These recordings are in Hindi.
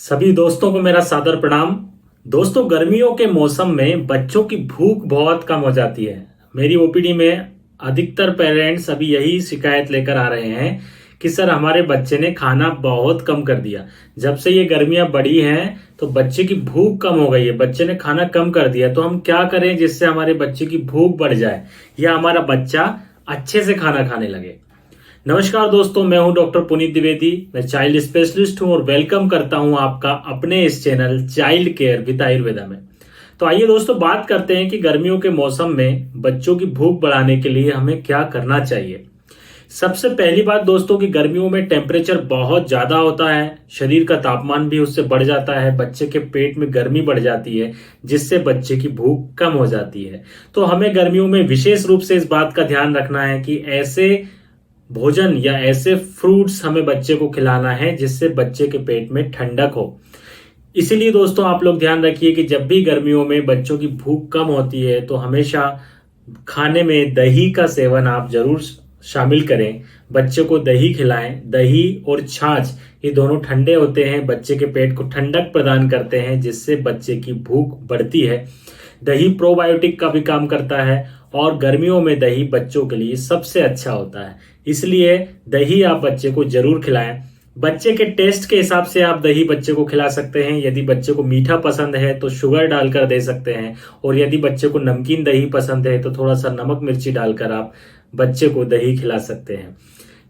सभी दोस्तों को मेरा सादर प्रणाम। दोस्तों, गर्मियों के मौसम में बच्चों की भूख बहुत कम हो जाती है। मेरी ओपीडी में अधिकतर पेरेंट्स अभी यही शिकायत लेकर आ रहे हैं कि सर हमारे बच्चे ने खाना बहुत कम कर दिया। जब से ये गर्मियां बढ़ी हैं तो बच्चे की भूख कम हो गई है, बच्चे ने खाना कम कर दिया। तो हम क्या करें जिससे हमारे बच्चे की भूख बढ़ जाए या हमारा बच्चा अच्छे से खाना खाने लगे। नमस्कार दोस्तों, मैं हूं डॉक्टर पुनीत द्विवेदी। मैं चाइल्ड स्पेशलिस्ट हूं और वेलकम करता हूं आपका अपने इस channel child care with Ayurveda में। तो आइए दोस्तों बात करते हैं कि गर्मियों के मौसम में बच्चों की भूख बढ़ाने के लिए हमें क्या करना चाहिए। सबसे पहली बात दोस्तों कि गर्मियों में टेम्परेचर बहुत ज्यादा होता है, शरीर का तापमान भी उससे बढ़ जाता है, बच्चे के पेट में गर्मी बढ़ जाती है जिससे बच्चे की भूख कम हो जाती है। तो हमें गर्मियों में विशेष रूप से इस बात का ध्यान रखना है कि ऐसे भोजन या ऐसे फ्रूट्स हमें बच्चे को खिलाना है जिससे बच्चे के पेट में ठंडक हो। इसीलिए दोस्तों आप लोग ध्यान रखिए कि जब भी गर्मियों में बच्चों की भूख कम होती है तो हमेशा खाने में दही का सेवन आप जरूर शामिल करें। बच्चे को दही खिलाएं। दही और छाछ ये दोनों ठंडे होते हैं, बच्चे के पेट को ठंडक प्रदान करते हैं जिससे बच्चे की भूख बढ़ती है। दही प्रोबायोटिक का भी काम करता है और गर्मियों में दही बच्चों के लिए सबसे अच्छा होता है, इसलिए दही आप बच्चे को जरूर खिलाएं। बच्चे के टेस्ट के हिसाब से आप दही बच्चे को खिला सकते हैं। यदि बच्चे को मीठा पसंद है तो शुगर डालकर दे सकते हैं, और यदि बच्चे को नमकीन दही पसंद है तो थोड़ा सा नमक मिर्ची डालकर आप बच्चे को दही खिला सकते हैं।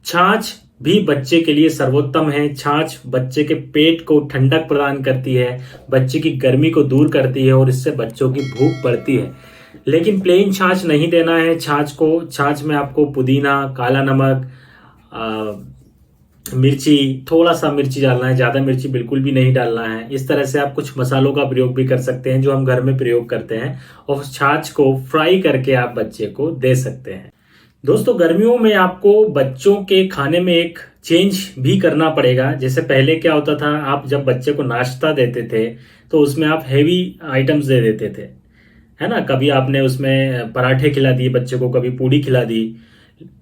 छाछ भी बच्चे के लिए सर्वोत्तम है। छाछ बच्चे के पेट को ठंडक प्रदान करती है, बच्चे की गर्मी को दूर करती है और इससे बच्चों की भूख बढ़ती है। लेकिन प्लेन छाछ नहीं देना है। छाछ में आपको पुदीना, काला नमक, मिर्ची, थोड़ा सा मिर्ची डालना है, ज्यादा मिर्ची बिल्कुल भी नहीं डालना है। इस तरह से आप कुछ मसालों का प्रयोग भी कर सकते हैं जो हम घर में प्रयोग करते हैं, और छाछ को फ्राई करके आप बच्चे को दे सकते हैं। दोस्तों, गर्मियों में आपको बच्चों के खाने में एक चेंज भी करना पड़ेगा। जैसे पहले क्या होता था, आप जब बच्चे को नाश्ता देते थे तो उसमें आप हैवी आइटम्स दे देते थे, है ना। कभी आपने उसमें पराठे खिला दिए बच्चे को, कभी पूड़ी खिला दी,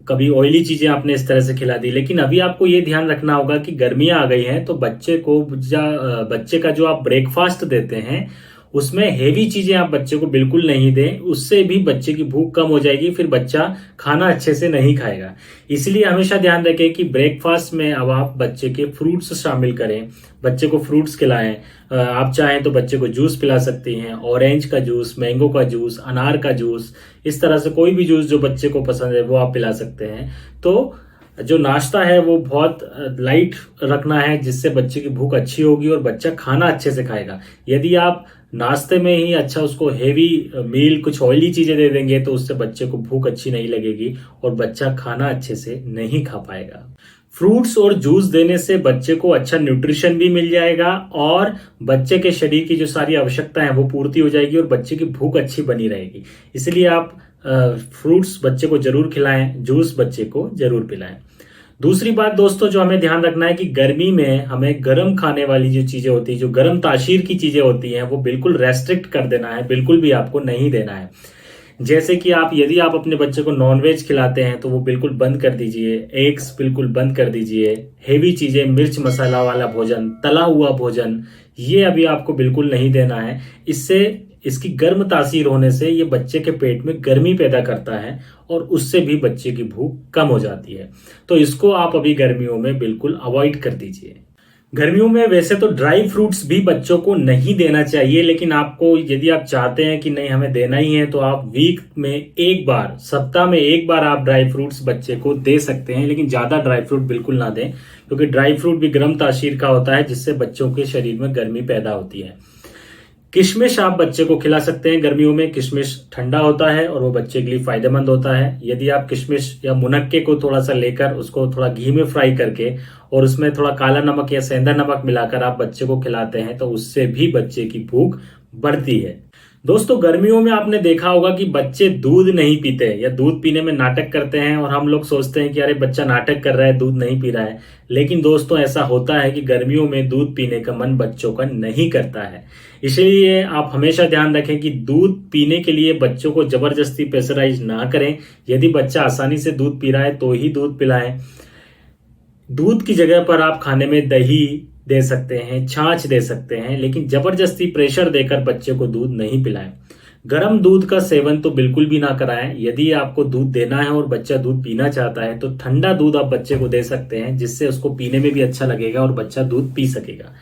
कभी ऑयली चीजें आपने इस तरह से खिला दी। लेकिन अभी आपको ये ध्यान रखना होगा कि गर्मियां आ गई हैं तो बच्चे का जो आप ब्रेकफास्ट देते हैं उसमें हेवी चीजें आप बच्चे को बिल्कुल नहीं दें। उससे भी बच्चे की भूख कम हो जाएगी, फिर बच्चा खाना अच्छे से नहीं खाएगा। इसलिए हमेशा ध्यान रखें कि ब्रेकफास्ट में अब आप बच्चे के फ्रूट्स शामिल करें, बच्चे को फ्रूट्स खिलाएं। आप चाहें तो बच्चे को जूस पिला सकती हैं, ऑरेंज का जूस, मैंगो का जूस, अनार का जूस, इस तरह से कोई भी जूस जो बच्चे को पसंद है वो आप पिला सकते हैं। तो जो नाश्ता है वो बहुत लाइट रखना है जिससे बच्चे की भूख अच्छी होगी और बच्चा खाना अच्छे से खाएगा। यदि आप नाश्ते में ही अच्छा उसको हेवी मील, कुछ ऑयली चीजें दे देंगे तो उससे बच्चे को भूख अच्छी नहीं लगेगी और बच्चा खाना अच्छे से नहीं खा पाएगा। फ्रूट्स और जूस देने से बच्चे को अच्छा न्यूट्रिशन भी मिल जाएगा और बच्चे के शरीर की जो सारी आवश्यकता है वो पूर्ति हो जाएगी और बच्चे की भूख अच्छी बनी रहेगी। इसलिए आप फ्रूट्स बच्चे को जरूर खिलाएं, जूस बच्चे को जरूर पिलाएं। दूसरी बात दोस्तों जो हमें ध्यान रखना है कि गर्मी में हमें गर्म खाने वाली जो चीजें होती है, जो गर्म तासीर की चीजें होती हैं, वो बिल्कुल रेस्ट्रिक्ट कर देना है, बिल्कुल भी आपको नहीं देना है। जैसे कि यदि आप अपने बच्चे को नॉनवेज खिलाते हैं तो वो बिल्कुल बंद कर दीजिए, एग्स बिल्कुल बंद कर दीजिए। हेवी चीजें, मिर्च मसाला वाला भोजन, तला हुआ भोजन, ये अभी आपको बिल्कुल नहीं देना है। इसकी गर्म तासीर होने से ये बच्चे के पेट में गर्मी पैदा करता है और उससे भी बच्चे की भूख कम हो जाती है। तो इसको आप अभी गर्मियों में बिल्कुल अवॉइड कर दीजिए। गर्मियों में वैसे तो ड्राई फ्रूट्स भी बच्चों को नहीं देना चाहिए, लेकिन आपको यदि आप चाहते हैं कि नहीं हमें देना ही है तो आप वीक में एक बार, सप्ताह में एक बार आप ड्राई फ्रूट्स बच्चे को दे सकते हैं। लेकिन ज्यादा ड्राई फ्रूट बिल्कुल ना दें, क्योंकि ड्राई फ्रूट भी गर्म तासीर का होता है जिससे बच्चों के शरीर में गर्मी पैदा होती है। किशमिश आप बच्चे को खिला सकते हैं गर्मियों में। किशमिश ठंडा होता है और वो बच्चे के लिए फायदेमंद होता है। यदि आप किशमिश या मुनक्के को थोड़ा सा लेकर उसको थोड़ा घी में फ्राई करके और उसमें थोड़ा काला नमक या सेंधा नमक मिलाकर आप बच्चे को खिलाते हैं तो उससे भी बच्चे की भूख बढ़ती है। दोस्तों, गर्मियों में आपने देखा होगा कि बच्चे दूध नहीं पीते या दूध पीने में नाटक करते हैं, और हम लोग सोचते हैं कि अरे बच्चा नाटक कर रहा है, दूध नहीं पी रहा है। लेकिन दोस्तों ऐसा होता है कि गर्मियों में दूध पीने का मन बच्चों का नहीं करता है। इसलिए आप हमेशा ध्यान रखें कि दूध पीने के लिए बच्चों को जबरदस्ती प्रेशराइज ना करें। यदि बच्चा आसानी से दूध पी रहा है तो ही दूध पिलाएं। दूध की जगह पर आप खाने में दही, दे सकते हैं, छाछ दे सकते हैं, लेकिन जबरदस्ती प्रेशर देकर बच्चे को दूध नहीं पिलाएं। गर्म दूध का सेवन तो बिल्कुल भी ना कराएं। यदि आपको दूध देना है और बच्चा दूध पीना चाहता है तो ठंडा दूध आप बच्चे को दे सकते हैं, जिससे उसको पीने में भी अच्छा लगेगा और बच्चा दूध पी सकेगा।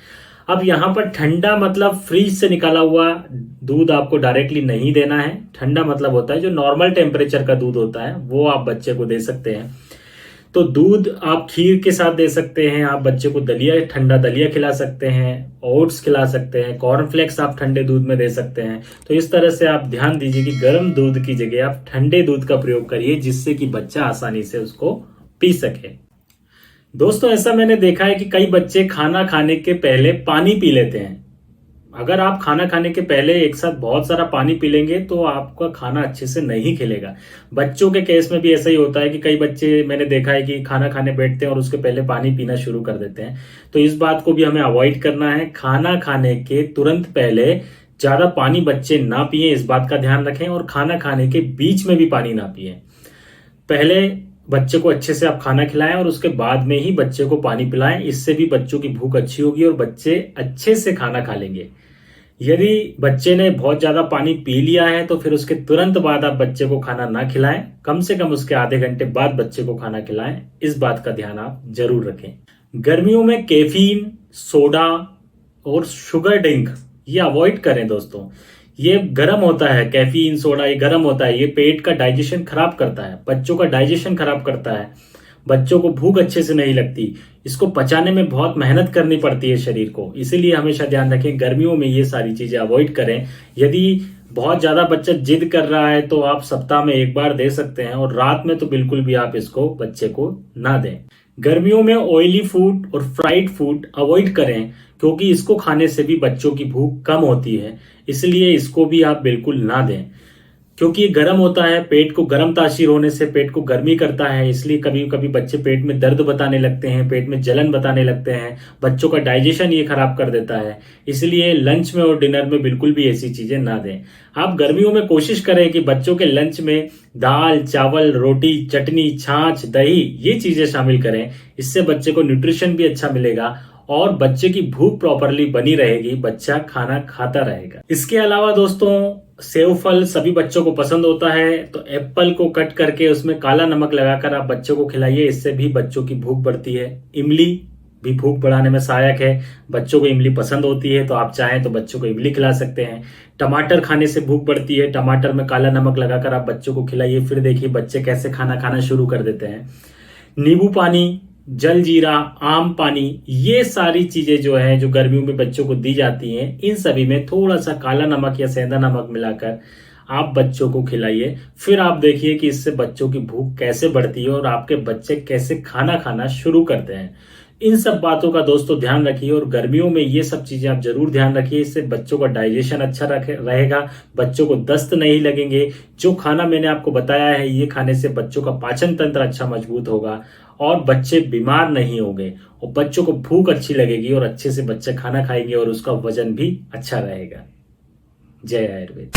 अब यहाँ पर ठंडा मतलब फ्रीज से निकाला हुआ दूध आपको डायरेक्टली नहीं देना है। ठंडा मतलब होता है जो नॉर्मल टेम्परेचर का दूध होता है, वो आप बच्चे को दे सकते हैं। तो दूध आप खीर के साथ दे सकते हैं, आप बच्चे को दलिया, ठंडा दलिया खिला सकते हैं, ओट्स खिला सकते हैं, कॉर्नफ्लेक्स आप ठंडे दूध में दे सकते हैं। तो इस तरह से आप ध्यान दीजिए कि गर्म दूध की जगह आप ठंडे दूध का प्रयोग करिए, जिससे कि बच्चा आसानी से उसको पी सके। दोस्तों, ऐसा मैंने देखा है कि कई बच्चे खाना खाने के पहले पानी पी लेते हैं। अगर आप खाना खाने के पहले एक साथ बहुत सारा पानी पी लेंगे तो आपका खाना अच्छे से नहीं खिलेगा। बच्चों के केस में भी ऐसा ही होता है कि कई बच्चे मैंने देखा है कि खाना खाने बैठते हैं और उसके पहले पानी पीना शुरू कर देते हैं। तो इस बात को भी हमें अवॉइड करना है। खाना खाने के तुरंत पहले ज्यादा पानी बच्चे ना पिए, इस बात का ध्यान रखें। और खाना खाने के बीच में भी पानी ना पिए। पहले बच्चे को अच्छे से आप खाना खिलाएं और उसके बाद में ही बच्चे को पानी पिलाएं। इससे भी बच्चों की भूख अच्छी होगी और बच्चे अच्छे से खाना खा लेंगे। यदि बच्चे ने बहुत ज्यादा पानी पी लिया है तो फिर उसके तुरंत बाद आप बच्चे को खाना ना खिलाएं, कम से कम उसके आधे घंटे बाद बच्चे को खाना खिलाएं। इस बात का ध्यान आप जरूर रखें। गर्मियों में कैफीन, सोडा और शुगर ड्रिंक ये अवॉइड करें दोस्तों। ये गर्म होता है, कैफीन, सोडा ये गर्म होता है, ये पेट का डाइजेशन खराब करता है, बच्चों का डाइजेशन खराब करता है, बच्चों को भूख अच्छे से नहीं लगती, इसको पचाने में बहुत मेहनत करनी पड़ती है शरीर को। इसीलिए हमेशा ध्यान रखें, गर्मियों में ये सारी चीजें अवॉइड करें। यदि बहुत ज्यादा बच्चा जिद कर रहा है तो आप सप्ताह में एक बार दे सकते हैं, और रात में तो बिल्कुल भी आप इसको बच्चे को ना दें। गर्मियों में ऑयली फूड और फ्राइड फूड अवॉइड करें, क्योंकि इसको खाने से भी बच्चों की भूख कम होती है। इसलिए इसको भी आप बिल्कुल ना दें, क्योंकि ये गर्म होता है, पेट को गर्म तासीर होने से पेट को गर्मी करता है। इसलिए कभी कभी बच्चे पेट में दर्द बताने लगते हैं, पेट में जलन बताने लगते हैं, बच्चों का डाइजेशन ये खराब कर देता है। इसलिए लंच में और डिनर में बिल्कुल भी ऐसी चीजें ना दें। आप गर्मियों में कोशिश करें कि बच्चों के लंच में दाल, चावल, रोटी, चटनी, छाछ, दही ये चीजें शामिल करें। इससे बच्चे को न्यूट्रिशन भी अच्छा मिलेगा और बच्चे की भूख प्रॉपरली बनी रहेगी, बच्चा खाना खाता रहेगा। इसके अलावा दोस्तों, सेव फल सभी बच्चों को पसंद होता है, तो एप्पल को कट करके उसमें काला नमक लगाकर आप बच्चों को खिलाइए। इससे भी बच्चों की भूख बढ़ती है। इमली भी भूख बढ़ाने में सहायक है। बच्चों को इमली पसंद होती है तो आप चाहें तो बच्चों को इमली खिला सकते हैं। टमाटर खाने से भूख बढ़ती है, टमाटर में काला नमक लगाकर आप बच्चों को खिलाइए। फिर देखिए बच्चे कैसे खाना खाना शुरू कर देते हैं। नींबू पानी, जल जीरा, आम पानी, ये सारी चीजें जो है जो गर्मियों में बच्चों को दी जाती हैं, इन सभी में थोड़ा सा काला नमक या सेंधा नमक मिलाकर आप बच्चों को खिलाइए। फिर आप देखिए कि इससे बच्चों की भूख कैसे बढ़ती है और आपके बच्चे कैसे खाना खाना शुरू करते हैं। इन सब बातों का दोस्तों ध्यान रखिए, और गर्मियों में ये सब चीजें आप जरूर ध्यान रखिए। इससे बच्चों का डाइजेशन अच्छा रहेगा, बच्चों को दस्त नहीं लगेंगे। जो खाना मैंने आपको बताया है, ये खाने से बच्चों का पाचन तंत्र अच्छा मजबूत होगा और बच्चे बीमार नहीं होंगे, और बच्चों को भूख अच्छी लगेगी और अच्छे से बच्चे खाना खाएंगे और उसका वजन भी अच्छा रहेगा। जय आयुर्वेद।